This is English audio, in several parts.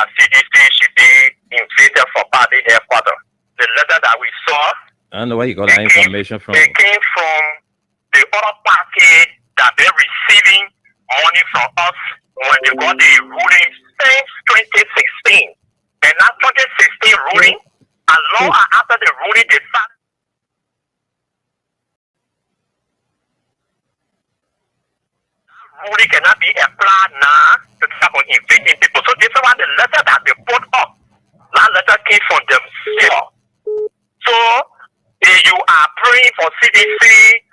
that CDC should be invaded for party headquarters. The letter that we saw, I don't know where you got that information from. It came from the other party that they're receiving money from us when they got the ruling since 2016. And that 2016 ruling, and long after the ruling, they started. Ruling cannot be applied now to start on invading people. So this is why the letter that they put up, that letter came from themselves. So if you are praying for CDC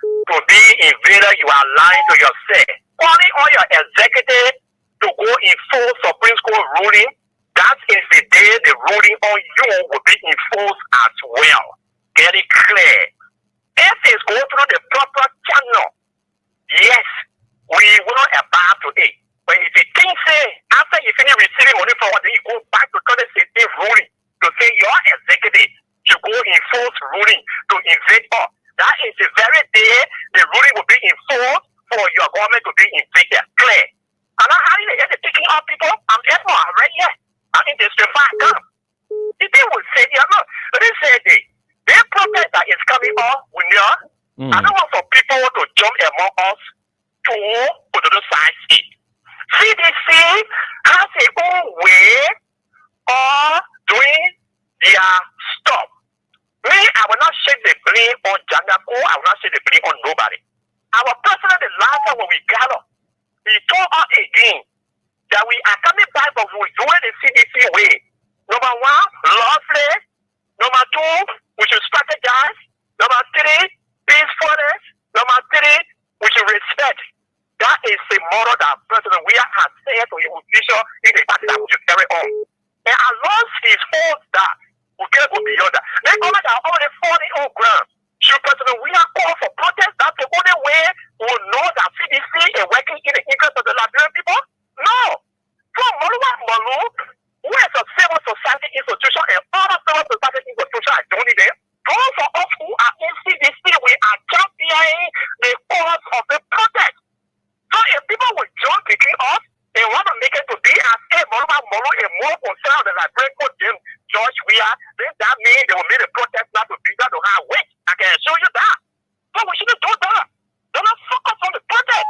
to be invaded, you are lying to yourself. Calling all your executives to go enforce Supreme Court ruling, that is the day the ruling on you will be enforced as well. Get it clear. If it's going through the proper channel, yes, we will abide today. But if you think, say, after you finish receiving money from what, then you go back to 2016 ruling to say your executive should go enforce ruling to invade us. That is the very day the ruling will be enforced for your government to be invaded. Clear. And how you get taking out people? I'm able right here. I think there's the fact come. The thing will say, yeah, no, they say the protest that is coming up, we know. I don't want for people to jump among us to the side seat. CDC has a own way of doing their stuff. Me, I will not shake the blame on Janako. I will not shake the blame on nobody. Our president, the last time when we gather, he told us again that we are coming back, but we're doing the CDC way. Number one, lawfully. Number two, we should strategize. Number three, peacefulness. Number three, we should respect. That is the model that President we are saying to his official in the party that we should carry on. And as long as he holds that, we can't go beyond that. The government are already falling on ground. Should President we are called for protest? That's the only way we will know that CDC is working in the interest of the Liberian people? No. From Moluwa Molu, who is a civil society institution and other civil society institutions are doing it, those of us who are in CDC, we are championing the cause of the protest. So if people will join between us, they want to make it to be as a Moluwa Molu a more concerned than Liberian court George we are, then that means they will make the protest not to be that to have weight. I can show you that. So we shouldn't do that. Do not focus on the protest.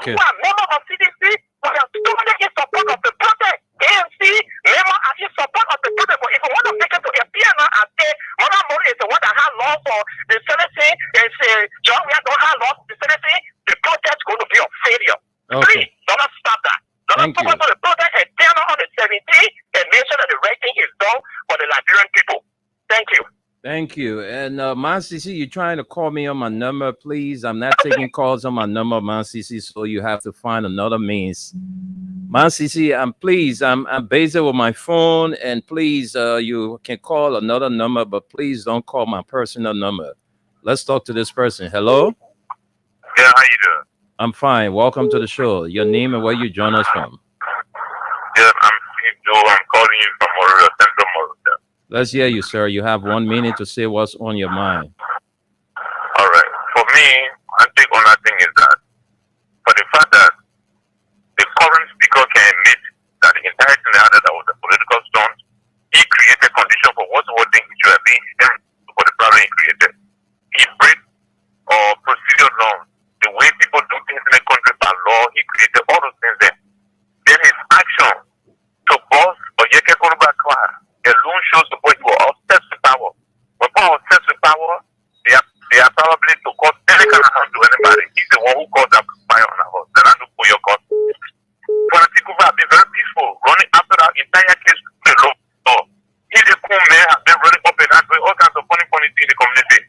Okay. We are members of CDC, we are doing in support of the protest. ANC, member are in support of the protest. But if we want to make it to appear now and say, Moluwa Molu is the one that has law for the Senate, and say, John, we don't have law for the Senate, the protest is going to be a failure. Okay. Please, do not stop that. Do not focus on the protest and turn on the 17 and make sure that the right thing is done for the Liberian people. Thank you. Thank you. And Mancisi, you're trying to call me on my number, please. I'm not taking calls on my number, Mancisi, so you have to find another means. Mancisi, I'm busy with my phone, and please, you can call another number, but please don't call my personal number. Let's talk to this person. Hello? Yeah, how you doing? I'm fine. Welcome to the show. Your name and where you join us from? Yeah, I'm Steve Joe. I'm calling you from Moruya, Central Moruya. Let's hear you, sir. You have 1 minute to say what's on your mind. All right. For me, I think another thing is that for the fact that the current speaker can admit that the entire scenario that was a political stunt, he created condition for what thing which were being him for the problem he created. He break or procedure norms. The way people do things in the country by law, he created all those things there. Then his action to boss or Yeke Koruba class alone shows the way he was obsessed with power. When people are obsessed with power, they are probably to cause any kind of harm to anybody. He's the one who caused that fire on our house. Then I do for your cause. Political have been very peaceful, running after that entire case to the law. So he's a cool man, has been running up and down, doing all kinds of funny things in the community.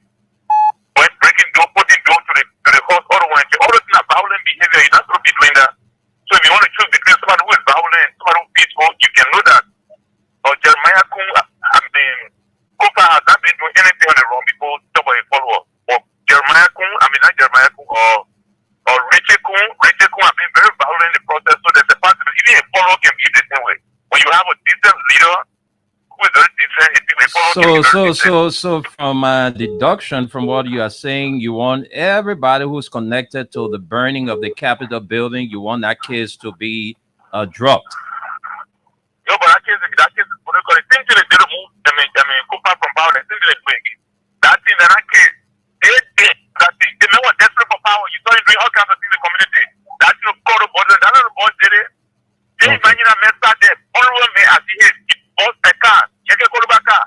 When breaking door, putting door to the house, all the things are violent behavior. You're not supposed to be doing that. So if you want to choose between somebody who is violent and somebody who is peaceful, you can know that. Or Jeremiah Kun, Kofa has not been doing anything on the wrong before somebody follow up. Or Jeremiah Kun, not Jeremiah Kun, or Richie Kun have been very violent in the process. So there's a possibility even a follow can be the same way. When you have a decent leader who is very decent, I think a follow can be very decent. So from deduction from what you are saying, you want everybody who's connected to the burning of the Capitol building, you want that case to be dropped. Yo, but that case is what they call it. Things they did move. I mean, Cooper from power. Things they bring. That thing that case, they know what desperate for power. You saw him doing all kinds of things in the community. That's no call the border. That's not the board did it. They imagine a mentor there. All me as he is. Boss a car. Check a call back car.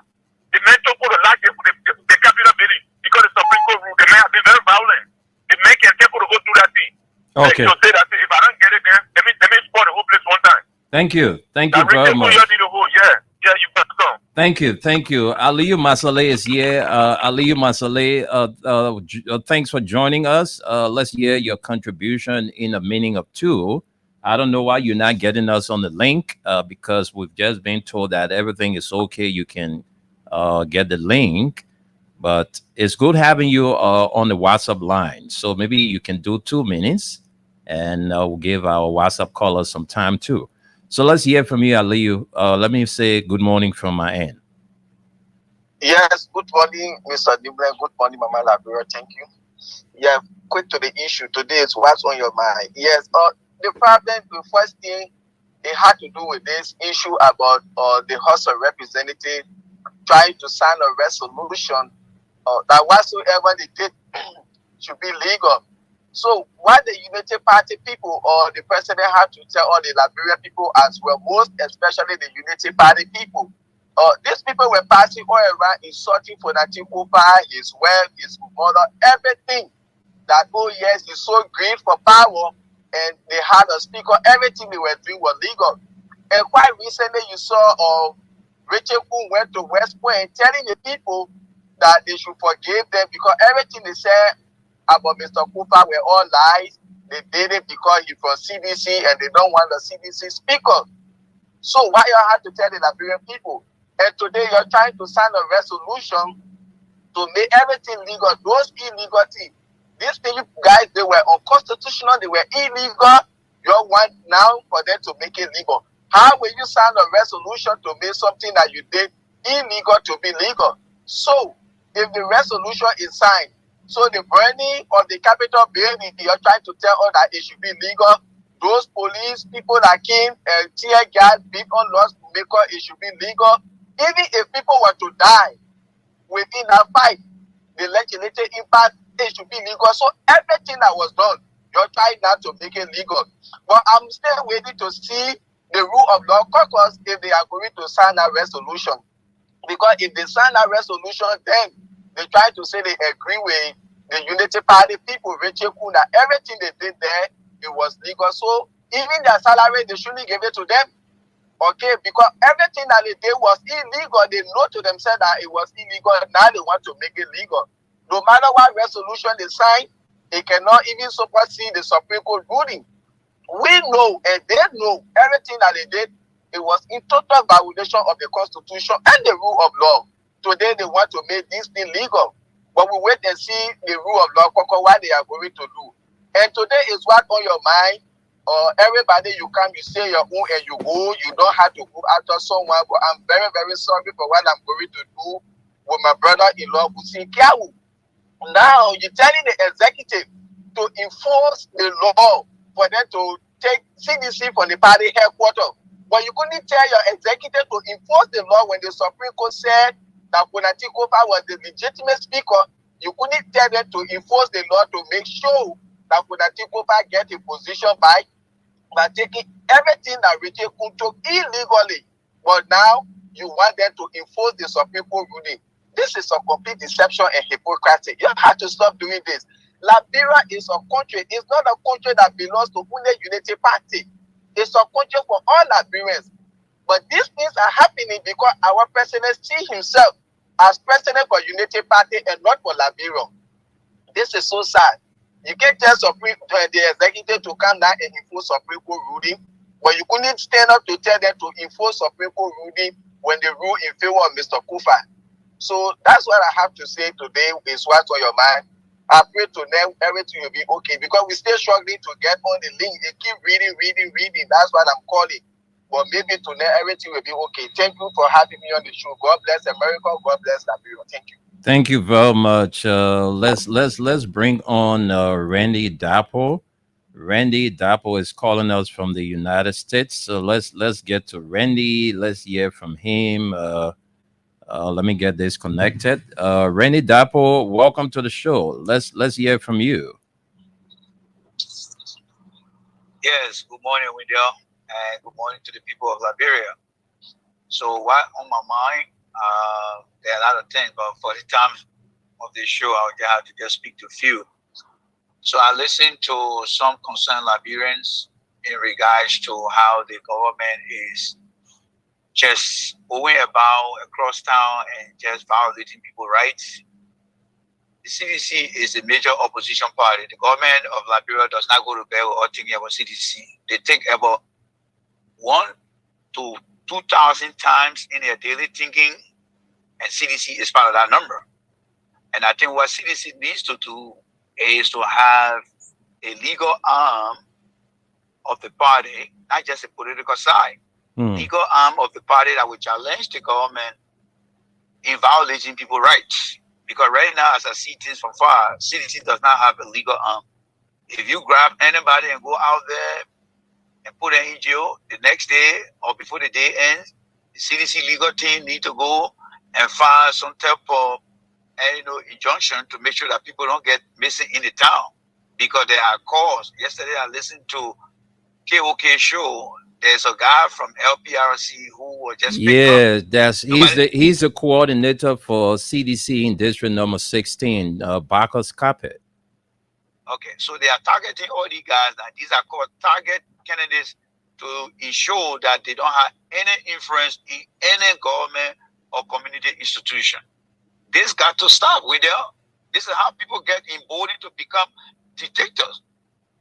The mentor put a large the capital building because the Supreme Court rule. The men have been very violent. The men can take to go through that thing. Okay. So say that if I don't get it, then let me spot the whole place one time. Thank you very much. Yeah, you better come. Thank you. Aliyu Masale is here. Aliyu Masale, thanks for joining us. Let's hear your contribution in a meaning of two. I don't know why you're not getting us on the link because we've just been told that everything is okay. You can get the link, but it's good having you on the WhatsApp line. So maybe you can do 2 minutes and we'll give our WhatsApp callers some time too. So let's hear from you, Aliyu. Let me say good morning from my end. Yes, good morning, Mr. Dibble. Good morning, Mama Labura. Thank you. Yeah, quick to the issue today is what's on your mind. Yes, the problem, the first thing it had to do with this issue about the House of Representatives trying to sign a resolution that whatsoever they did should be legal. So what the Unity Party people or the president had to tell all the Liberian people as well, most especially the Unity Party people, these people were passing all around insulting Fonati Cooper, his wife, his mother, everything. That, oh yes, he's so great for power, and they had a speaker, everything they were doing was legal. And quite recently you saw Richard Kuhn went to West Point telling the people that they should forgive them because everything they said about Mr. Cooper were all lies. They did it because he's from CDC and they don't want the CDC speaker. So why you have to tell the Liberian people? And today you're trying to sign a resolution to make everything legal. Those illegal things, these guys, they were unconstitutional, they were illegal. You want now for them to make it legal. How will you sign a resolution to make something that you did illegal to be legal? So if the resolution is signed, so the burning of the Capitol building, you're trying to tell us that it should be legal. Those police people that came and tear gas, beat on lawmaker, it should be legal. Even if people were to die within that fight, the legislative impact, it should be legal. So everything that was done, you're trying now to make it legal. But I'm still waiting to see the rule of law caucus if they are going to sign that resolution. Because if they sign that resolution, then they try to say they agree with the Unity Party people, Richard Kuna. Everything they did there, it was legal. So even their salary, they shouldn't give it to them. Okay, because everything that they did was illegal. They know to themselves that it was illegal. Now they want to make it legal. No matter what resolution they sign, it cannot even supersede the Supreme Court ruling. We know and they know everything that they did, it was in total violation of the Constitution and the rule of law. Today they want to make this thing legal. But we wait and see the rule of law, what they are going to do. And today is what on your mind. Everybody, you come, you say your own and you go. You don't have to go after someone. But I'm very, very sorry for what I'm going to do with my brother-in-law, Hussein Kiawu. Now, you're telling the executive to enforce the law for them to take CDC from the party headquarters. But you couldn't tell your executive to enforce the law when the Supreme Court said that Fonati Cooper was the legitimate speaker. You couldn't tell them to enforce the law to make sure that Fonati Cooper get a position by taking everything that Richard Kuhn took illegally. But now you want them to enforce the Supreme Court ruling. This is a complete deception and hypocrisy. You have to stop doing this. Liberia is a country. It's not a country that belongs to only Unity Party. It's a country for all Liberians. But these things are happening because our president sees himself as president for Unity Party and not for Liberia. This is so sad. You can't tell the executive to come down and enforce Supreme Court ruling, but you couldn't stand up to tell them to enforce Supreme Court ruling when they rule in favor of Mr. Kufa. So that's what I have to say today is what's on your mind. I pray to them everything will be okay because we're still struggling to get on the link. They keep reading. That's what I'm calling. But maybe tonight everything will be okay. Thank you for having me on the show. God bless America. God bless Liberia. Thank you. Thank you very much. Let's bring on Randy Dapo. Randy Dapo is calling us from the United States. So let's get to Randy. Let's hear from him. Let me get this connected. Randy Dapo, welcome to the show. Let's hear from you. Yes, good morning, Wendell, and good morning to the people of Liberia. So, what on my mind? There are a lot of things, but for the time of this show, I would have to just speak to a few. So, I listened to some concerned Liberians in regards to how the government is just going about across town and just violating people's rights. The CDC is a major opposition party. The government of Liberia does not go to bed without thinking about CDC. They think about 1 to 2,000 times in their daily thinking, and CDC is part of that number. And I think what CDC needs to do is to have a legal arm of the party, not just a political side, legal arm of the party that will challenge the government in violating people's rights. Because right now, as I see things from far, CDC does not have a legal arm. If you grab anybody and go out there and put them in jail, the next day or before the day ends, the CDC legal team need to go and file some type of injunction to make sure that people don't get missing in the town. Because there are calls. Yesterday, I listened to KOK show. There's a guy from LPRC who was just he's the coordinator for CDC in District Number 16, Bacchus Capet. Okay, so they are targeting all these guys. Now these are called target candidates to ensure that they don't have any influence in any government or community institution. This got to stop. This is how people get emboldened to become dictators.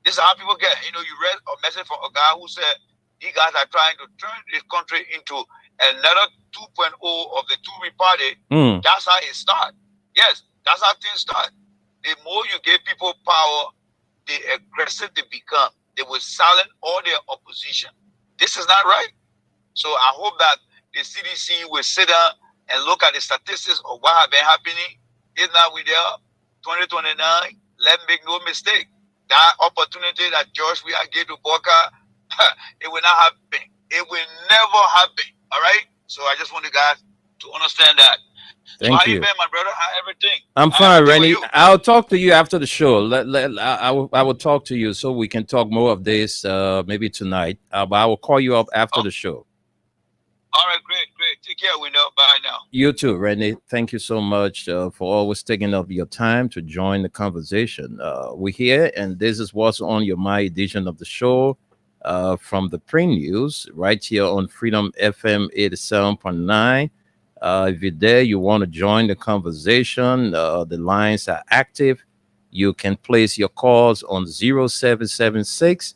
This is how people get. You read a message from a guy who said, these guys are trying to turn this country into another 2.0 of the two-way party. That's how it starts. Yes, that's how things start. The more you give people power, the aggressive they become. They will silence all their opposition. This is not right. So I hope that the CDC will sit down and look at the statistics of what has been happening. If not, we there, 2029, let's make no mistake. That opportunity that George we are gave to Boca, it will not happen. It will never happen. All right. So I just want you guys to understand that. Thank so how you, been, my brother? How everything? I'm fine, Randy. I'll talk to you after the show. I will talk to you so we can talk more of this maybe tonight. But I will call you up after the show. All right, great. Take care. We know. Bye now. You too, Randy. Thank you so much for always taking up your time to join the conversation. We're here, and this is what's on your mind edition of the show. From the pre-news right here on Freedom FM 87.9. If you're there, you want to join the conversation, the lines are active. You can place your calls on 0776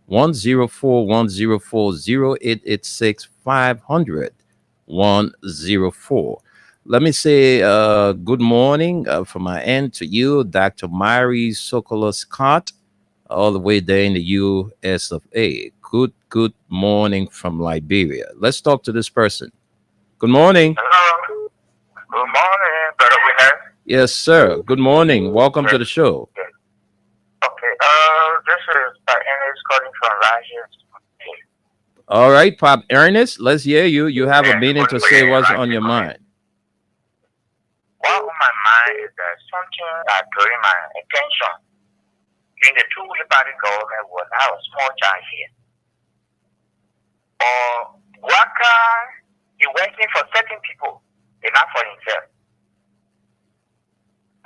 104 104 0886 500 104. Let me say good morning from my end to you, Dr. Mary Sokola Scott, all the way there in the US of A. Good morning from Liberia. Let's talk to this person. Good morning. Hello. Good morning, brother. We have. Yes, sir. Good morning. Welcome to the show. Okay. This is Ernest calling from Rogers. All right, Pop Ernest, let's hear you. You have a minute to say what's on your mind. What on my mind is that something that during my attention in the two-way party government was I was small child here. Worker, he working for certain people, and not for himself.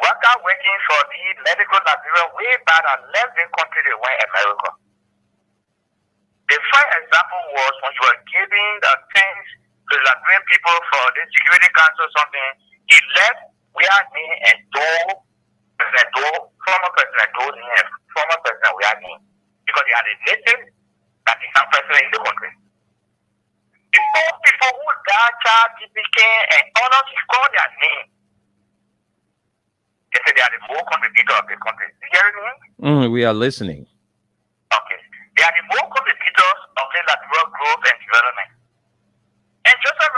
Worker working for the medical Liberia way back and left the country they went America. The first example was when you were giving the things to the Liberian people for the Security Council or something, he left where me and former President told him, former President we are me, because he had a native that is not president in the country. People who died, child, became and others, he called their name. They said they are the more contributor of the country. You hear me? We are listening. Okay. They are the more contributors of the Liberia growth and development. And Joseph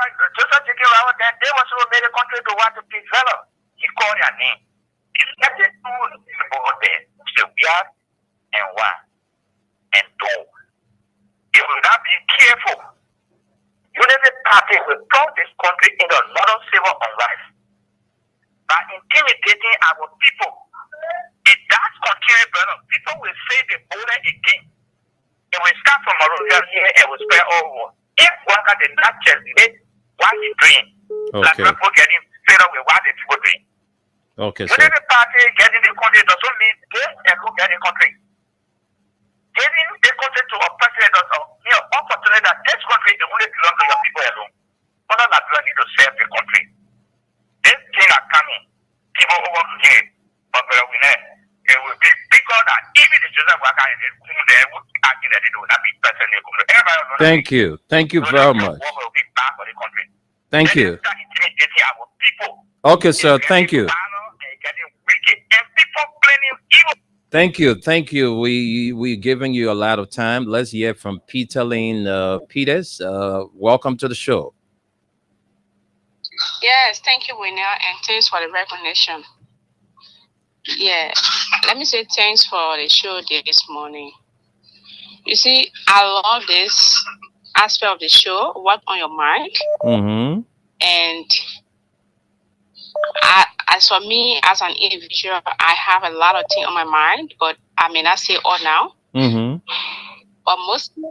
J.K. Rowell, then they also made a country to want to develop. He called their name. He left the two people there, the weird and one. and do. If we not be careful, Unity Party will throw this country into another civil unrest by intimidating our people. If that's continue, brother, people will say they voted again. It will start from Monrovia here and will spread all over. If one can not checkmate what he's doing, like Okay. people getting fed up with what the people doing. Okay, sir. Unity Party getting the country doesn't mean they and look at the country. Getting the country to a president unfortunately that this country is only belongs to your people alone. Other Liberia need to serve the country. This thing are coming. People over here, but we know it will be bigger than even the Joseph Waka and they would argue that it will not be personally. Thank you. Thank you very much. Will be bad for the country. Thank you. Start intimidating our people. Okay, sir. Thank you. Getting wicked and people planning evil. Thank you. Thank you. We're giving you a lot of time. Let's hear from Peter Lane Peters. Welcome to the show. Yes, thank you, Winner, and thanks for the recognition. Yeah, let me say thanks for the show this morning. You see, I love this aspect of the show, what on your mind, Mm-hmm. and as for me, as an individual, I have a lot of things on my mind, but I may not say all now. Mm-hmm. But mostly,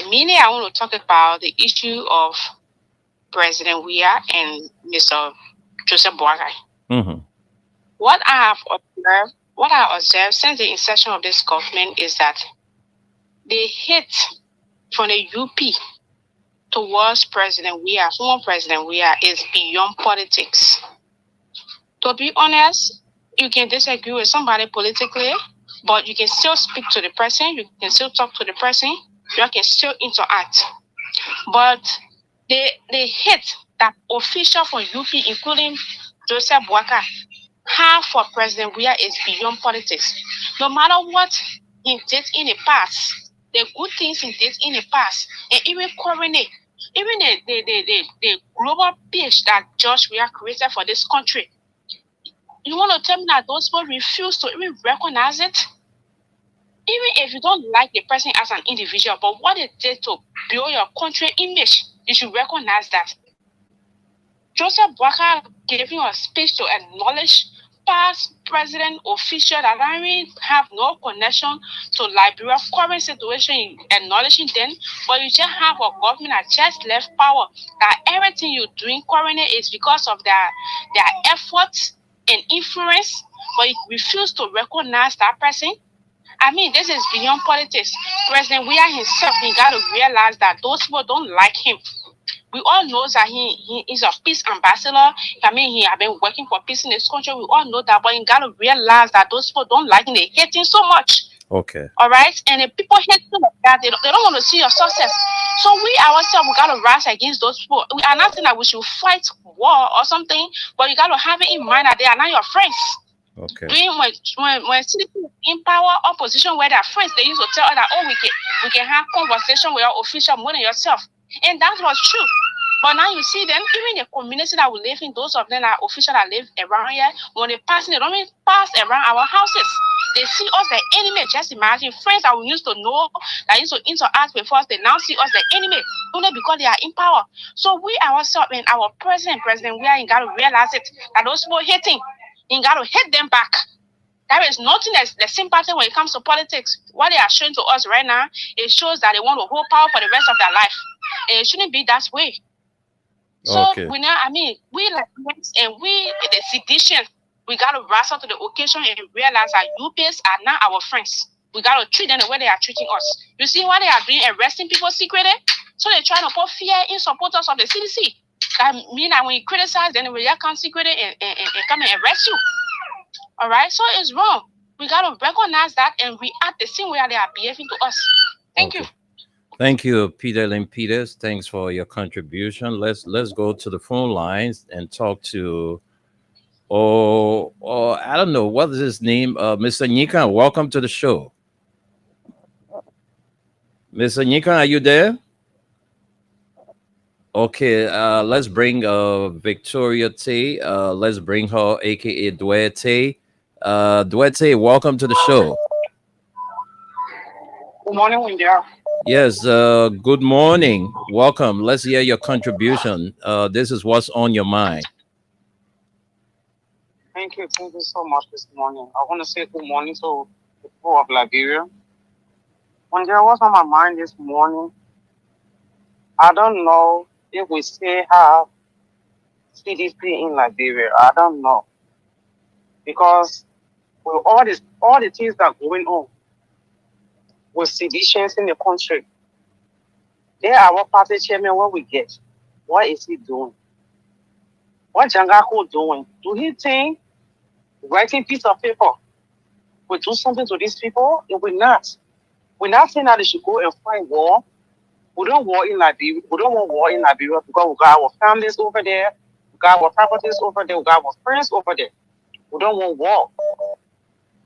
mainly I want to talk about the issue of President Weah and Mr. Joseph Boakai. Mm-hmm. What I observed since the inception of this government is that the hate from the UP towards President Weah, former President Weah, is beyond politics. To be honest, you can disagree with somebody politically, but you can still speak to the person, you can still talk to the person, you can still interact. But the hate that officials from UP, including Joseph Boakai, have for President Weah is beyond politics. No matter what he did in the past, the good things he did in the past, and even currently, even the global pitch that George Weah created for this country, you want to tell me that those people refuse to even recognize it? Even if you don't like the person as an individual, but what it did to build your country image, you should recognize that. Joseph Boakai gave you a speech to acknowledge past president official that don't even have no connection to Liberia's current situation, acknowledging them, but you just have a government that just left power, that everything you're doing currently is because of their efforts and influence, but you refuse to recognize that person. I mean, this is beyond politics. President Weah himself, he got to realize that those people don't like him. We all know that he is a peace ambassador. I mean, he has been working for peace in this country. We all know that, but you got to realize that those people don't like him. They hate him so much. Okay. All right? And if people hate you like that, they don't want to see your success. So we ourselves, we got to rise against those people. We are not saying that we should fight war or something, but you got to have it in mind that they are not your friends. Okay. When citizens in power, opposition, where they're friends, they used to tell us that, oh, we can have conversation with your official more than yourself. And that was true. But now you see them, even the community that we live in, those of them that are officials that live around here, when they pass, they don't even pass around our houses. They see us the enemy. Just imagine friends that we used to know, that used to interact with us, they now see us the enemy, only because they are in power. So we ourselves and our President Weah, got to realize it, that those people hating, you got to hate them back. There is nothing that's the sympathy when it comes to politics. What they are showing to us right now, it shows that they want to hold power for the rest of their life. And it shouldn't be that way. So Okay. we like and we the sedition, we gotta rise up to the occasion and realize that UPs are not our friends. We gotta treat them the way they are treating us. You see what they are doing, arresting people secretly? So they're trying to put fear in supporters of the CDC. That means that when you criticize, then they will come secretly and come and arrest you. All right, so it's wrong. We gotta recognize that and react the same way they are behaving to us. Thank you. Thank you, Peter Lynn Peters. Thanks for your contribution. Let's go to the phone lines and talk to I don't know what is his name, Mr. Nyika. Welcome to the show, Mr. Nyika. Are you there? Okay, let's bring Victoria Tay. Let's bring her, aka Duete. Duete, welcome to the show. Good morning, Windia. Yes, good morning. Welcome. Let's hear your contribution. This is what's on your mind. Thank you so much this morning. I want to say good morning to the people of Liberia. Windia, what's on my mind this morning? I don't know if we still have CDC in Liberia. I don't know. Because with all the things that are going on with seditions in the country, there our party chairman, what we get? What is he doing? What Jangako doing? Do he think writing piece of paper will do something to these people? It will not. We're not saying that they should go and fight war. We don't war in Liberia. We don't want war in Liberia because we got our families over there, we got our properties over there, we got our friends over there. We don't want war.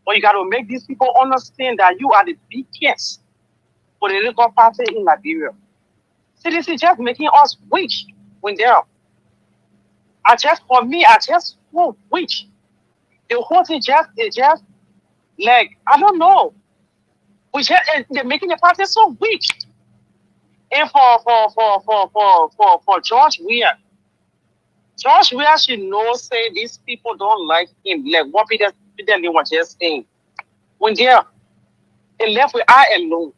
But you got to make these people understand that you are the biggest political party in Liberia. See, this is just making us weak when they're. I just feel weak. The whole thing is just like, I don't know. They're making the party so weak. And for George Weah should know, say these people don't like him. Like what Peter was just saying. When they left with I alone,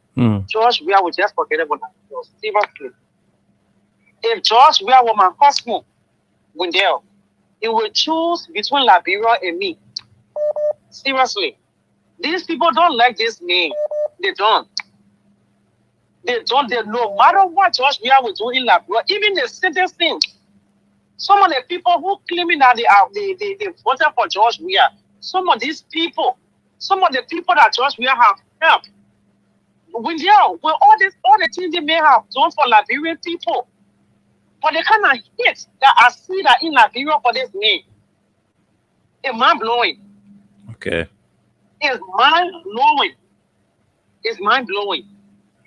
George Weah would just forget about that. Seriously. If George Weah were my husband, when he would choose between Liberia and me. Seriously. These people don't like this name. They don't. They no matter what George Weah will do in Liberia, even the simplest thing. Some of the people who claiming that they voted for George Weah, some of these people, some of the people that George Weah have helped, with all the things they may have done for Liberian people, but the kind of hit that I see that in Liberia for this name, it's mind blowing. Okay. It's mind blowing. It's mind blowing.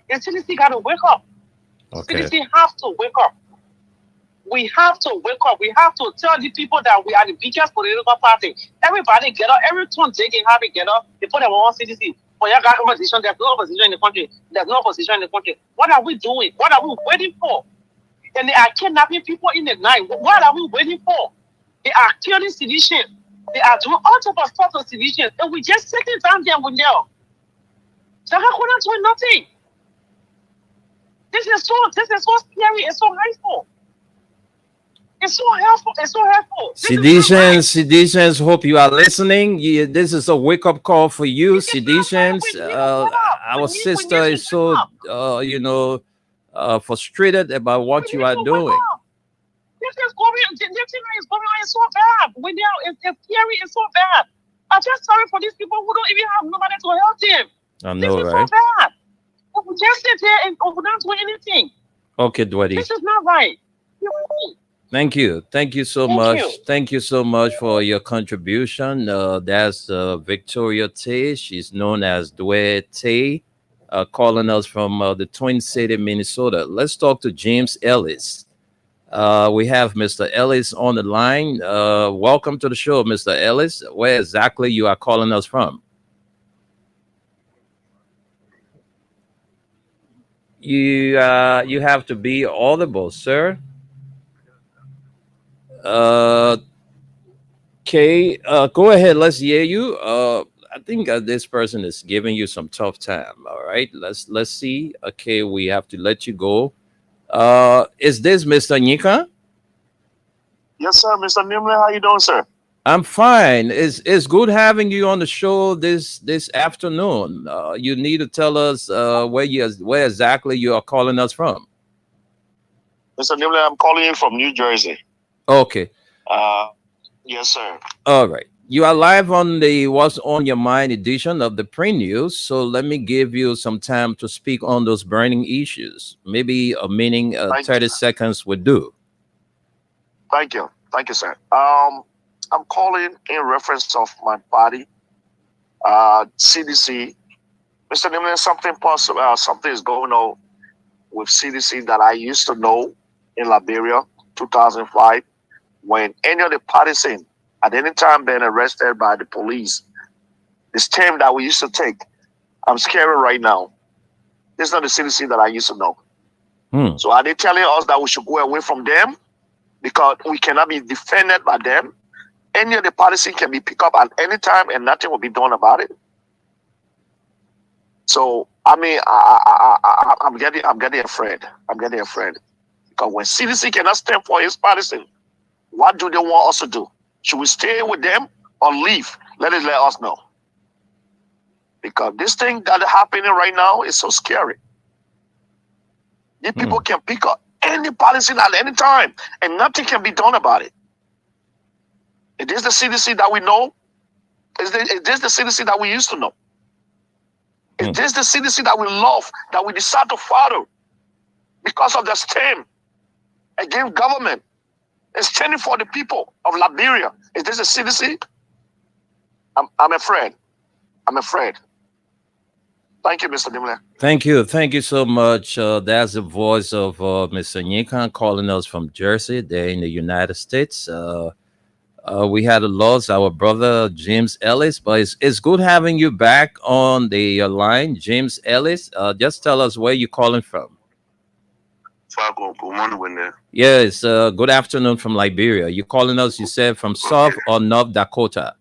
The CDC got to wake up. Okay. CDC have to wake up. We have to wake up. We have to tell the people that we are the biggest political party. Everybody get up. Every time they can have it get up. They put them on CDC. For your government opposition, there's no opposition in the country. There's no opposition in the country. What are we doing? What are we waiting for? And they are kidnapping people in the night. What are we waiting for? They are killing civilians. They are doing all types of stuff to civilians. And we just sitting down there with them. So how could I do nothing? This is so scary. It's so hurtful. It's so helpful. It's so helpful. Seditions, hope you are listening. This is a wake-up call for you, Seditions. Our sister is so, frustrated about what you are doing. This thing is going on is so bad. It's scary. It's so bad. I'm just sorry for these people who don't even have nobody to help them. I know, this is right? so bad. We just sit here and we're not doing anything. Okay, Dwedi. This is not right. Thank you. Thank you so much. Thank you so much for your contribution. That's Victoria Tay. She's known as Dwe Tay, calling us from the Twin City, Minnesota. Let's talk to James Ellis. We have Mr. Ellis on the line. Welcome to the show, Mr. Ellis. Where exactly you are calling us from? You have to be audible, sir. Okay, go ahead. Let's hear you. I think this person is giving you some tough time. All right, let's see. Okay, we have to let you go. Is this Mr. Nyika? Yes, sir, Mr. Nimble. How you doing, sir? I'm fine. It's good having you on the show this afternoon. You need to tell us where exactly you are calling us from. Mr. Nimble, I'm calling you from New Jersey. Okay. Yes, sir. All right. You are live on the What's on Your Mind edition of the Pre-News. So let me give you some time to speak on those burning issues. Maybe a minute, 30 seconds would do. Thank you. Thank you, sir. I'm calling in reference of my body, CDC. Mr. Nimble, something is going on with CDC that I used to know in Liberia, 2005, when any of the partisan at any time being arrested by the police. This term that we used to take, I'm scared right now. This is not the CDC that I used to know. Hmm. So are they telling us that we should go away from them because we cannot be defended by them? Any of the policy can be picked up at any time and nothing will be done about it. So I mean, I'm getting afraid. I'm getting afraid because when CDC cannot stand for his policy, what do they want us to do? Should we stay with them or leave? Let us know. Because this thing that is happening right now is so scary. These people can pick up any policy at any time and nothing can be done about it. Is this the CDC that we know? Is this the CDC that we used to know? Is this the CDC that we love, that we decide to follow because of the stand against government and standing for the people of Liberia? Is this the CDC? I'm afraid. I'm afraid. Thank you, Mr. Dimle. Thank you. Thank you so much. That's the voice of Mr. Nyekan calling us from Jersey. They're in the United States. We had lost our brother, James Ellis, but it's good having you back on the line. James Ellis, just tell us where you're calling from. Fargo, good morning, Wendell. Yes, good afternoon from Liberia. You're calling us, you said, from South or North Dakota?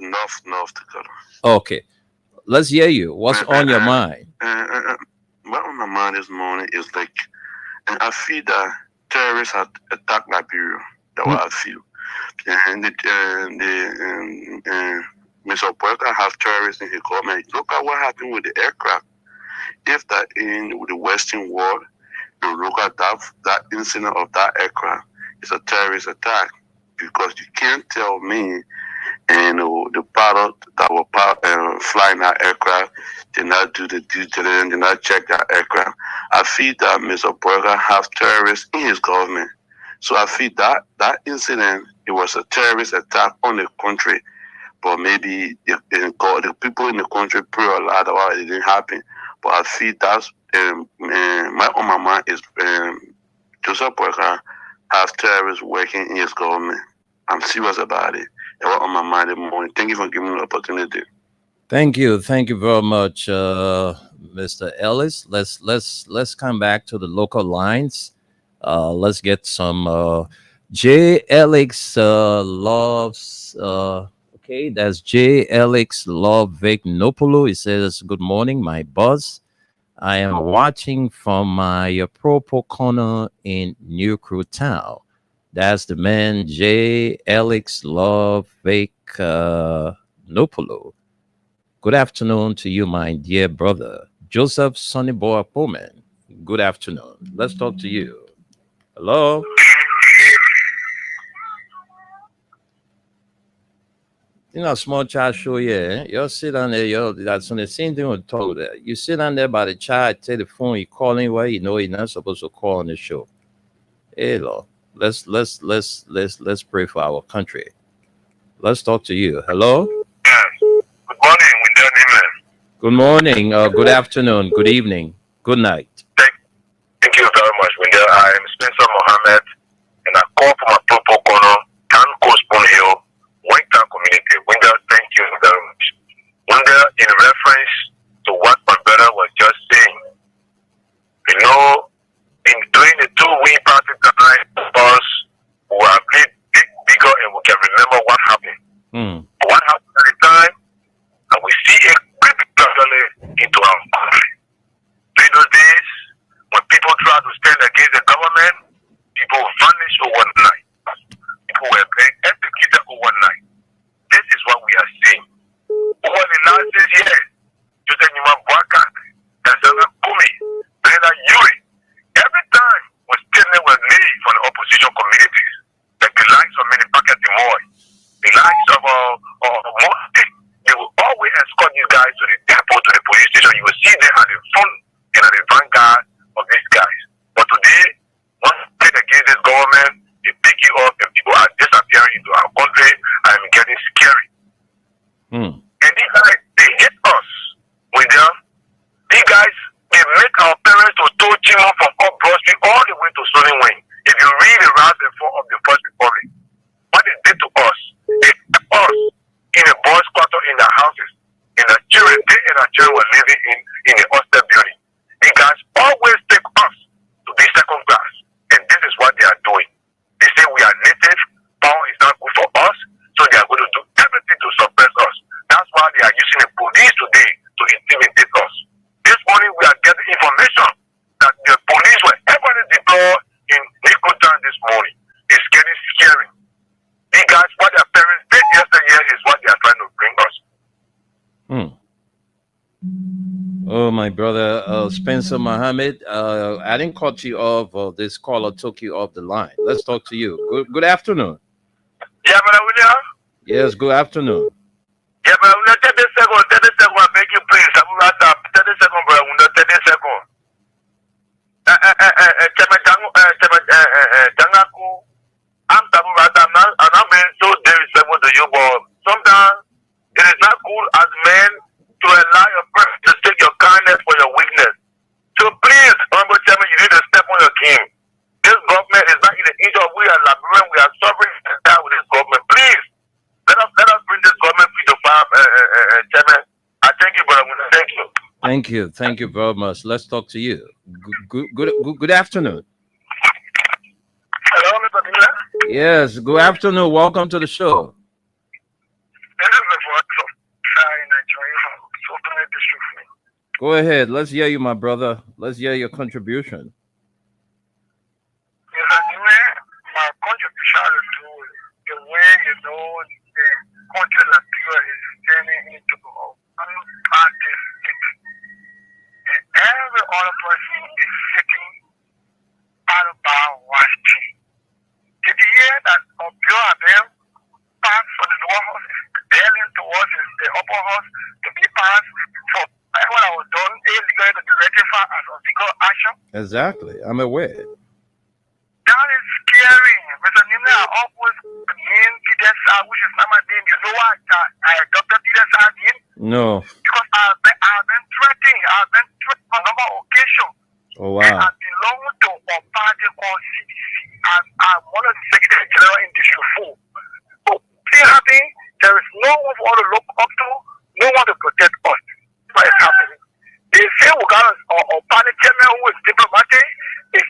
North Dakota. Okay. Let's hear you. What's on your mind? What on my mind this morning is like, and I feel that terrorists have attacked Liberia. That's what I feel. And Mr. Parker have terrorists in his government. Look at what happened with the aircraft. If that in the Western world, you look at that incident of that aircraft, it's a terrorist attack because you can't tell me. And the pilot that were flying that aircraft did not do the due diligence, did not check that aircraft. I feel that Mr. Burger have terrorists in his government. So I feel that incident, it was a terrorist attack on the country. But maybe the people in the country pray a lot about it didn't happen. But I feel that's on my mind is Joseph Burger have terrorists working in his government. I'm serious about it. On my mind this morning. Thank you for giving me the opportunity. Thank you very much, Mr. Ellis. Let's come back to the local lines. Let's get some J. Alex loves. Okay, that's J. Alex Love Vignopoulou. He says, "Good morning, my boss. I am watching from my proper corner in New Crew Town." That's the man, J. Alex Love Vignopoulou. Good afternoon to you, my dear brother, Joseph Sonnyboy Pullman. Good afternoon. Let's talk to you. Hello? You know, small child show, yeah. You sit down there, that's on the same thing we talk about. You sit down there by the child, take the phone, you calling where you know you're not supposed to call on the show. Hey, Lord. Let's pray for our country. Let's talk to you. Hello? Yes. Good morning, Wendell Nimle. Good morning, good afternoon, good evening, good night. Thank you very much, Wendell. I am Spencer Mohammed, and I call from a proper corner, Tan Cospon Hill, Whitetown community. Wendell, thank you very much. Wendell, in reference to what my brother was just saying, you know, in doing the 2 win party tonight, us who are bigger and we can remember what happened. What happened at the time, and we see a great traveling into our country. In those days, when people try to stand against the government, people vanish overnight. People were being executed overnight. This is what we are seeing. Over the last 6 years, Joseph Nima Bwaka, Tanzania Kumi, Brenda Yuri, every time when statements were made from the opposition communities, like the likes of many Packet Moy, the likes of Mosty, they will always escort these guys to the depot, to the police station. You will see them at the front and at the vanguard of these guys. But today, once you fight against this government, they pick you up and people are disappearing into our country and getting scary. And these guys, they hate us with them. These guys, they make our parents to tow Chimo from up Broad Street all the way to Stony Wing. If you read the route before of the First Republic, what they did to us, they put us in a boys' quarter in their houses, in the children. They our children were living in a hostel building. You guys always take us to be second class. And this is what they are doing. They say we are native, power is not good for us, so they are going to do everything to suppress us. That's why they are using the police today to intimidate us. This morning we are getting information that the police were heavily deployed in Nikotan this morning. It's getting scary. You guys, what their parents did yesterday is what they are trying to bring us. Oh, my brother, Spencer Mohammed, I didn't cut you off. This caller took you off the line. Let's talk to you. Good afternoon. Yeah, Brother William? Yes, good afternoon. Yeah, Brother William, 30 seconds, I beg you please. I'm not up. 30 seconds, Brother William, 30 seconds. I'm not being so disrespectful to you, but sometimes it is not cool as men to allow your person to take your kindness for your weakness. So please, Honorable Chairman, you need to step on your king. This government is not in the interest of we are Liberian, we are suffering with this government. Please, let us bring this government feet to fire, Chairman. I thank you, brother. Thank you. Thank you very much. Let's talk to you. Good afternoon. Hello, Mr. Miller. Yes, good afternoon. Welcome to the show. This is the voice of Sai Nigeria from Sultanate District. Go ahead. Let's hear you, my brother. Let's hear your contribution. Mr. Miller, my contribution is to the way the country Liberia is turning into one party state. And every other person is sitting out about watching. Did you hear that Obio Abel passed for the lower house, telling towards the upper house to be passed for what I was done illegally to be rectified as a legal action? Exactly. I'm aware. That is scary. Mr. Nimla, I always name Peter Sa, which is not my name. You know what I adopted Peter Sa name? No. Because I've been threatening on a number of occasions. Oh, wow. And I belong to a party called CDC. I'm one of the Secretary General in District 4. So, see happening, there is no one for all to look up to, no one to protect us. What is happening? They say we got a party chairman who is diplomatic, is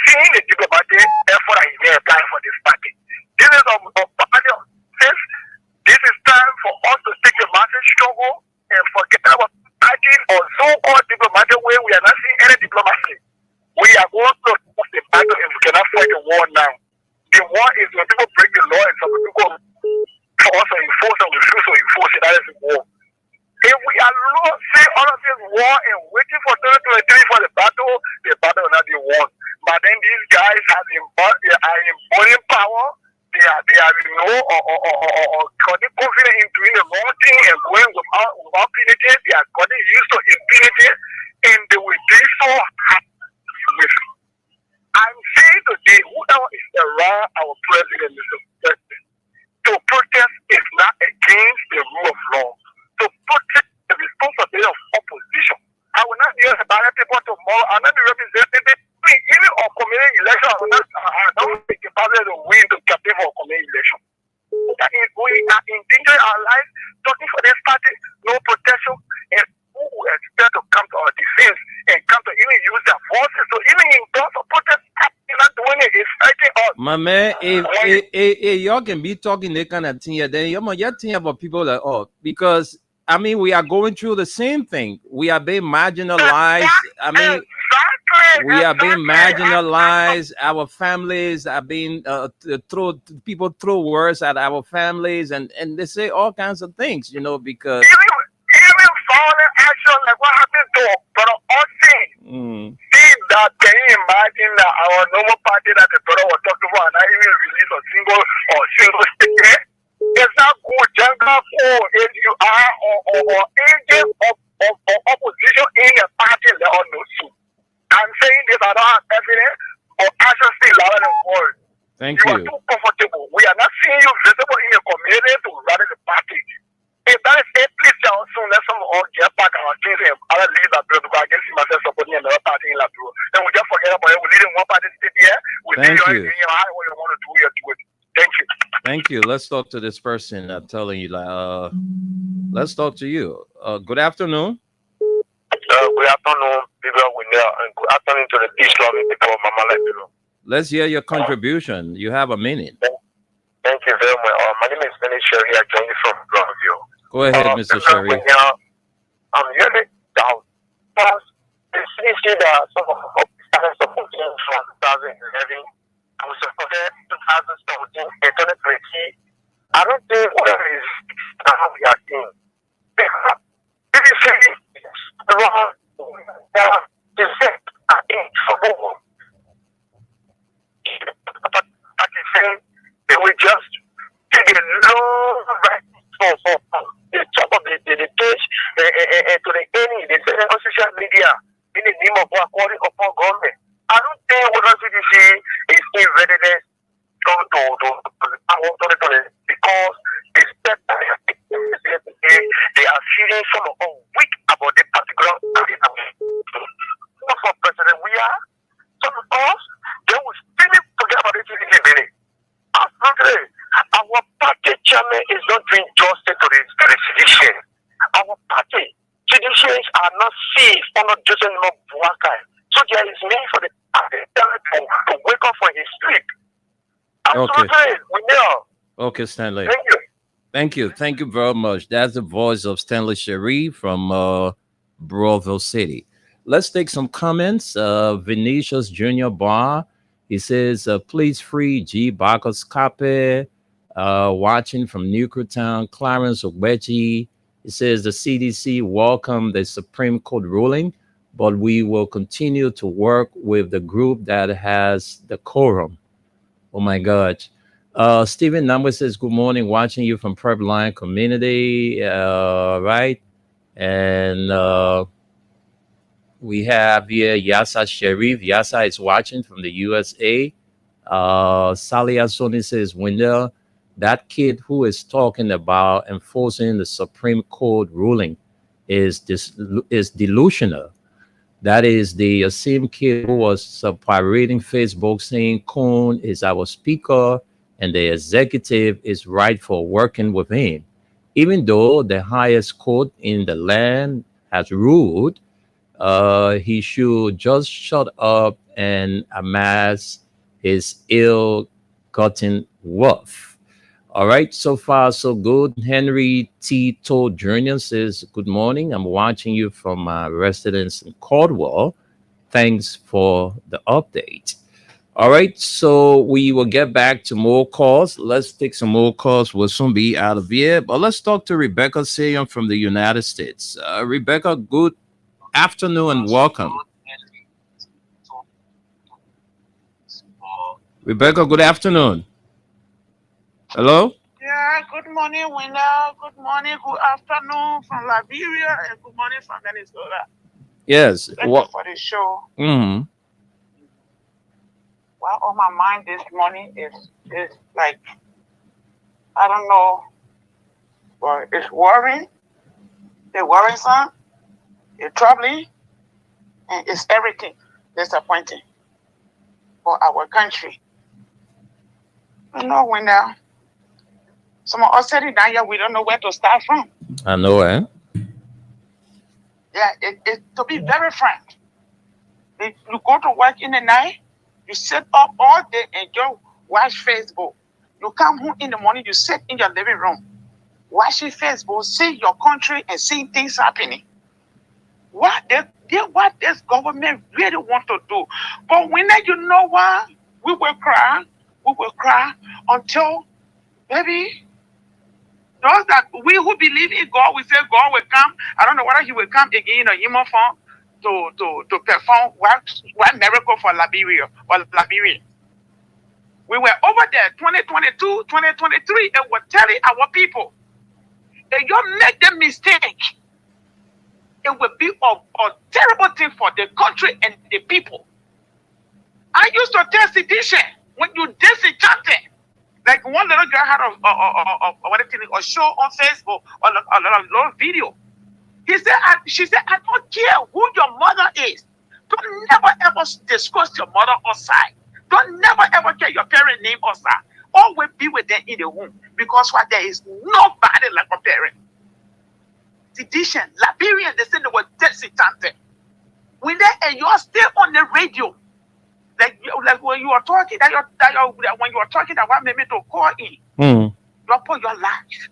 seeing the diplomatic effort and he's applying for this party. This is a party of this. This is time for us to take the massive struggle and forget about party or so-called diplomatic way. We are not seeing any diplomacy. We are going to lose the battle if we cannot fight the war now. The war is when people break the law and some people force or enforce or refuse to enforce it. That is the war. If we are losing all of this war and waiting for 2023 for the battle will not be won. But then these guys are embodying power. They are getting confident in doing the wrong thing and going without impunity. They are getting used to impunity, and they will be so happy with it. I'm saying today, whoever is around our president, Mr. President, to protest is not against the rule of law. To protect the responsibility of opposition. I will not be about people tomorrow. I will not be representing even on community election. I don't think the president will win to campaign for a community election. We are endangering our lives, talking for this party, no protection, and who will expect to come to our defense and come to even use their forces. So even in terms of protest, not doing it is fighting us. My man, if y'all can be talking that kind of thing, then you're thinking about people like, because I mean, we are going through the same thing. We are being marginalized. I mean, we are being marginalized. Our families are being people throw words at our families, and they say all kinds of things, because even following action like what happened to Brother Austin. See that, can you imagine that our normal party that the brother was talking about and not even release a single statement? It's not good, jungle for if you are or agent of opposition in a party, let us know soon. I'm saying this, I don't have evidence, but action speaks louder than words. Thank you. You are too comfortable. We are not seeing you visible in your community to rally the party. If that is it, please tell us soon. Let some all get back our things and other leave Liberia because I can see myself supporting another party in Liberia. Then we just forget about it. We lead in one party state here. We lead in what you want to do here to it. Thank you. Thank you. Let's talk to this person. I'm telling you, let's talk to you. Good afternoon. Good afternoon, people with there, and good afternoon to the peace loving people of Mama Life. Let's hear your contribution. You have a minute. Thank you very much. My name is Benny Sherry. I joined you from Brownview. Go ahead, Mr. Sherry. I'm really down. First, the CDC that some of us started supporting from 2011, and we supported 2017, 2020. I don't think whatever is how we are seeing. CDC is wrong. The set are in trouble. They will just take a long right for the top of the page to the enemy. They say on social media in the name of calling upon government. I don't think what CDC is in readiness because they are feeling some weak about the particular for President we are. Some of us, they will still forget about the CDC. Absolutely. Our party chairman is not doing justice to the citizens. Our party citizens are not safe or not just anymore worker. So there is need for the to wake up from his sleep. Absolutely. Okay. We know. Okay, Stanley. Thank you. Thank you. Thank you very much. That's the voice of Stanley Sherry from Broadville City. Let's take some comments. Vinicius Junior Bar, he says, please free G. Bacchus Cape, watching from Newcretown. Clarence Ogbechi, he says, the CDC welcomed the Supreme Court ruling, but we will continue to work with the group that has the quorum. Oh my God. Stephen Number says, good morning, watching you from Prep Line Community. Right. And we have here Yasa Sharif. Yasa is watching from the USA. Salia Soni says, Wendell, that kid who is talking about enforcing the Supreme Court ruling is delusional. That is the same kid who was pirating Facebook saying Coon is our speaker and the executive is right for working with him. Even though the highest court in the land has ruled, he should just shut up and amass his ill-gotten wealth. All right, so far so good. Henry T. Todd Jr. says, good morning. I'm watching you from my residence in Caldwell. Thanks for the update. All right, so we will get back to more calls. Let's take some more calls. We'll soon be out of here, but let's talk to Rebecca Sayon from the United States. Rebecca, good afternoon and welcome. Rebecca, good afternoon. Hello? Yeah, good morning, winner. Good morning, good afternoon from Liberia, and good morning from Minnesota. Yes. Thank you for the show. Mm-hmm. Well, on my mind this morning is like, I don't know, but it's worrying, it's worrisome, it's troubling, and it's everything disappointing for our country. You know, when some of us sitting down here, we don't know where to start from. I know, eh? Yeah, to be very frank, if you go to work in the night, you sit up all day and just watch Facebook. You come home in the morning, you sit in your living room, watching Facebook, see your country and seeing things happening. What this government really want to do. But when you know what, we will cry until maybe those that we who believe in God, we say God will come. I don't know whether he will come again in a human form to perform one miracle for Liberia or Liberia. We were over there 2022, 2023, and we're telling our people, if you make the mistake, it will be a terrible thing for the country and the people. I used to tell sedition when you disenchanted. Like one little girl had a show on Facebook or a little video. She said, I don't care who your mother is. Don't never ever discuss your mother outside. Don't never ever get your parent name outside. Always be with them in the womb. Because what there is nobody like a parent. Sedition, Liberian, they said they were disenchanted. When and you're still on the radio, like when you are talking, when you are talking, that want me to call in. You put your life,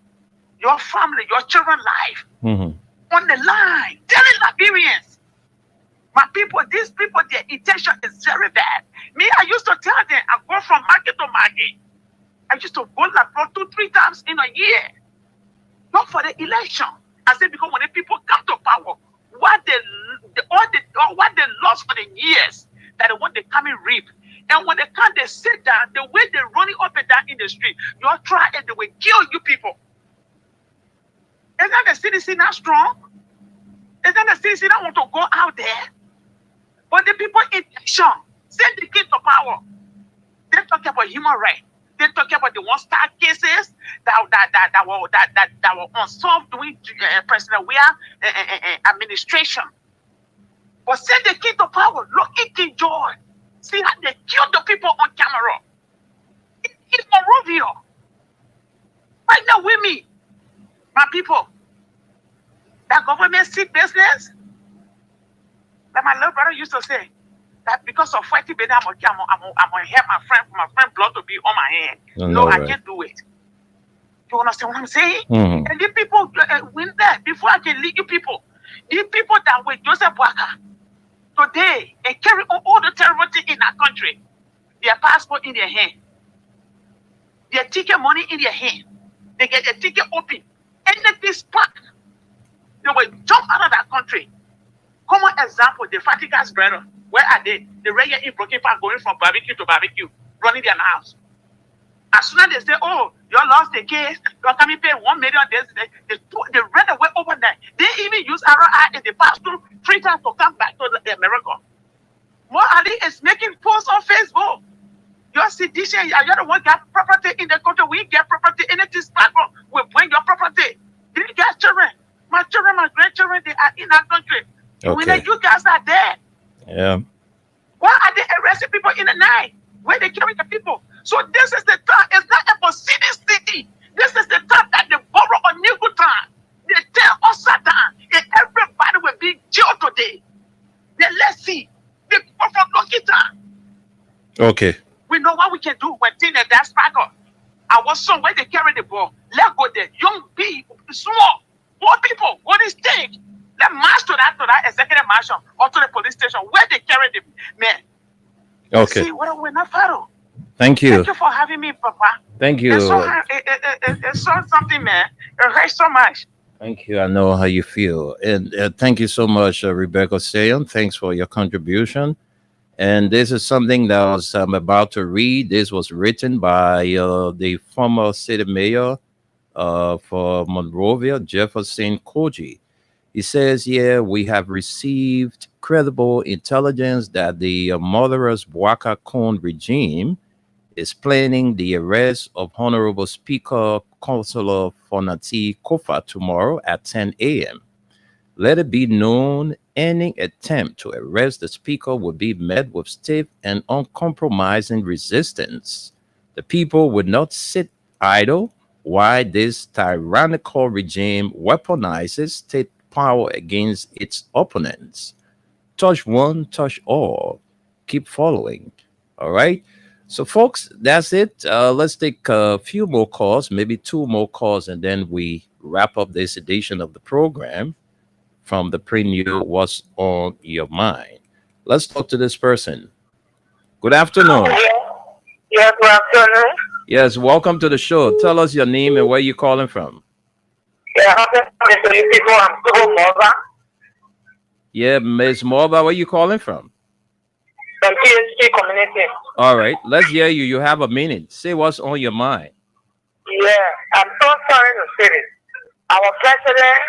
your family, your children's life on the line, telling Liberians, my people, these people, their intention is very bad. Me, I used to tell them, I go from market to market. I used to go like 2-3 times in a year. Not for the election. I said, because when the people come to power, what they lost for the years, that they want to come and reap. And when they come, they sit down, the way they're running up and down in the street, you'll try and they will kill you people. Isn't the citizen not strong? Isn't the citizen that want to go out there? But the people in action, send the kids to power. They talk about human rights. They talk about the one-star cases that were unsolved during President Weah administration. But send the kid to power. Look at King George. See how they killed the people on camera. It's Monrovia. Right now with me, my people. That government see business. Like my little brother used to say, that because of fighting, I'm gonna help my friend blood to be on my hand. No, I can't do it. You understand what I'm saying? And the people win there before I can lead you people. The people that were Joseph Boakai today and carry on all the terrible things in our country, their passport in their hand, their ticket money in their hand, they get their ticket open, anything spark, they will jump out of that country. Common example, the Fatigas brother. Where are they? The regular in Burkina Faso going from barbecue to barbecue, running their house. As soon as they say, oh, you lost the case, you're coming pay 1 million, they ran away overnight. They even use ROI and they pass through 3 times to come back to America. What are they is making posts on Facebook? Your citizen, you're the one got property in the country. We get property in this platform. We bring your property. You guys children, my grandchildren, they are in our country. Okay. When you guys are there. Yeah. Why are they arresting people in the night? Where they killing the people? So this is the time. It's not about city. This is the time that they borrow a new time. They tell us down, and everybody will be jailed today. Then let's see. They go from lucky time. Okay. We know what we can do when things like that sparkle. Our son, where they carry the ball, let go there. Young people, small, poor people, what is stake? Let march to that executive mansion or to the police station where they carry the men. Okay. See, what we're not follow. Thank you. Thank you for having me, Papa. Thank you. It's so something, man. It hurts so much. Thank you. I know how you feel. And thank you so much, Rebecca Sayon. Thanks for your contribution. And this is something that I'm about to read. This was written by the former city mayor for Monrovia, Jefferson Koji. He says, we have received credible intelligence that the murderous Boakai Koun regime is planning the arrest of Honorable Speaker Councillor Fonati Kofa tomorrow at 10 a.m. Let it be known, any attempt to arrest the speaker will be met with stiff and uncompromising resistance. The people would not sit idle while this tyrannical regime weaponizes state power against its opponents. Touch one, touch all. Keep following. All right. So, folks, that's it. Let's take a few more calls, maybe 2 more calls, and then we wrap up this edition of the program from the Premier What's on Your Mind. Let's talk to this person. Good afternoon. Yes, good afternoon. Yes, welcome to the show. Tell us your name and where you're calling from. Yeah, I'm you people. I'm Subo Morba. Yeah, Ms. Morba, where you calling from? From PSG community. All right, let's hear you. You have a minute. Say what's on your mind. Yeah, I'm so sorry to say this. Our president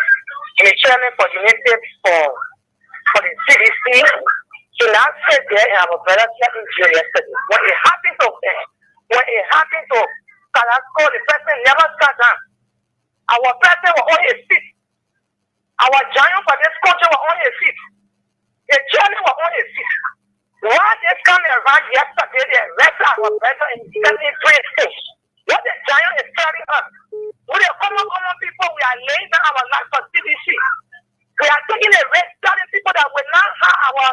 and the chairman for UNICEF for the CDC, he now said there in our brother jail yesterday. When it happened to Carrasco, the president never sat down. Our president was on his feet. Our giant for this country was on his feet. The chairman was on his feet. Why they come around yesterday, they arrested our president in 73 states. What the giant is telling us. We the common people, we are laying down our life for CDC. We are taking a risk, telling people that we now have our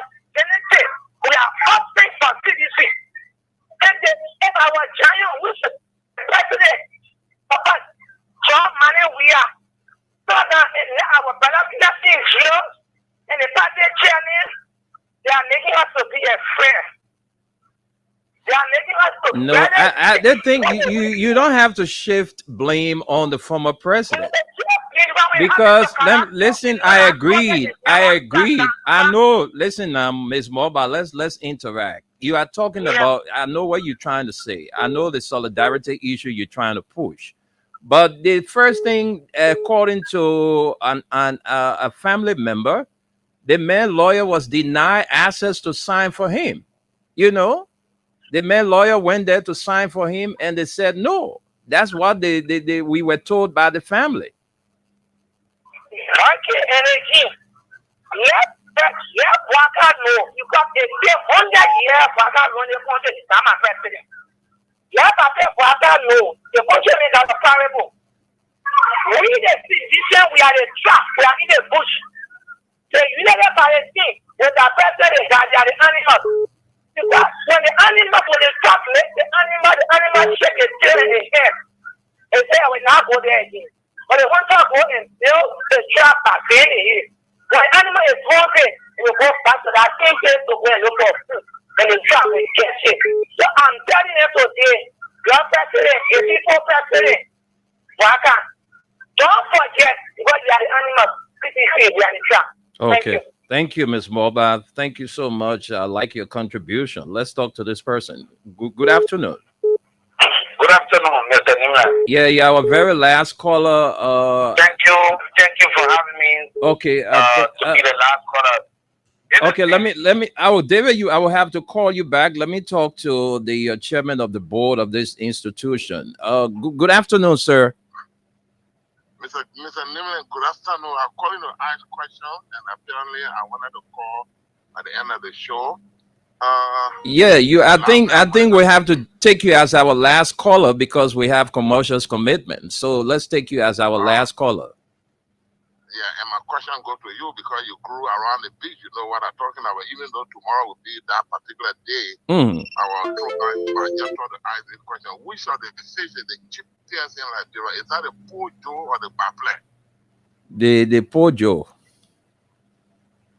us to be a friend. They are making us to No, the thing you don't have to shift blame on the former president. Because listen, I agreed. I know. Listen, Ms. Moba, let's interact. You are talking about. I know what you're trying to say. I know the solidarity issue you're trying to push. But the first thing, according to a family member, the man lawyer was denied access to sign for him. You know, the man lawyer went there to sign for him, and they said no. That's what we were told by the family. Okay, and again, let Waka know. You got a 100 years Waka running the country is not my president. Let Waka know the country is unparable. We the citizen, we are the trap, we are in the bush. The United Palestine, with the president, they are the animals. Because when the animals will stop, the animal shake his tail in his head. They say, I will not go there again. But they want to go and build the trap back in here. When the animal is hungry, it will go back to that same place to go and look for food. And the trap will get sick. So I'm telling you today, your president, your people president, Waka, don't forget what you are the animals. We are the trap. Okay. Thank you, Ms. Moba. Thank you so much. I like your contribution. Let's talk to this person. Good afternoon. Good afternoon, Mr. Nimla. Yeah, our very last caller. Thank you for having me. Okay. To be the last caller. Okay, let me. I will have to call you back. Let me talk to the chairman of the board of this institution. Good afternoon, sir. Mr. Nimla, good afternoon. I'm calling to ask questions, and apparently I wanted to call at the end of the show. I think we have to take you as our last caller because we have commercial commitments. So let's take you as our last caller. Yeah, and my question goes to you because you grew around the beach. You know what I'm talking about. Even though tomorrow will be that particular day, I just want to ask this question: which of the decisions the chief in Liberia, is that the Pojo or the Baple? The Pojo.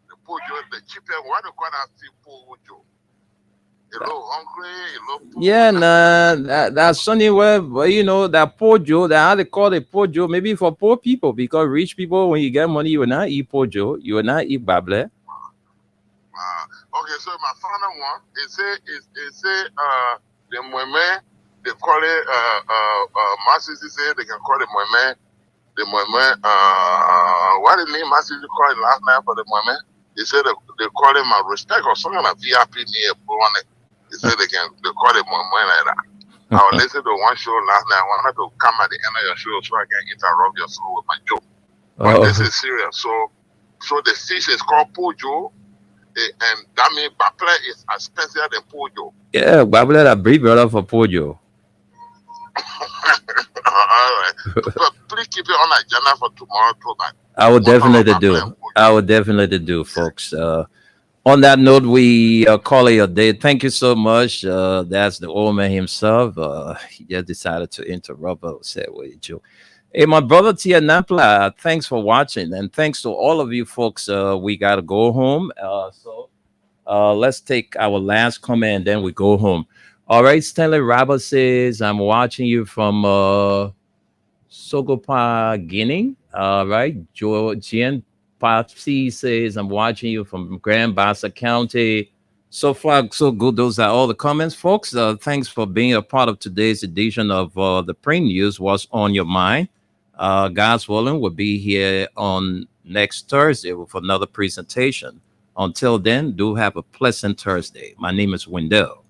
The Pojo, the chief. What do you call that? Pojo. A little hungry, a little poor. Yeah, nah, that's anywhere. But you know that Pojo, that how they call it Pojo, maybe for poor people, because rich people, when you get money, you will not eat Pojo, you will not eat Bable. Okay, so my final one is the Moime, they call it Masisi say they can call it Moime. The Moime, what the name Masisi call it last night for the Moime? They said they call him a respect or something like VIP near Buane. They said they call it Moime like that. I was listening to one show last night. I wanted to come at the end of your show so I can interrupt your show with my joke. But this is serious. So the fish is called Pojo, and that means Baple is as special than Pojo. Yeah, Bable is a brief brother for Pojo. All right. But please keep it on agenda for tomorrow too, man. I will definitely do, folks. On that note, we call it a day. Thank you so much. That's the old man himself. He just decided to interrupt. I said, "Wait, Joe." Hey, my brother Tia Napla, thanks for watching, and thanks to all of you folks. We gotta go home. So let's take our last comment, and then we go home. All right, Stanley Robert says, "I'm watching you from Sogopa, Guinea." All right, Georgian Papsi says, "I'm watching you from Grand Bassa County." So far, so good. Those are all the comments, folks. Thanks for being a part of today's edition of the Prime News. What's on your mind? God's willing, will be here on next Thursday with another presentation. Until then, do have a pleasant Thursday. My name is Wendell.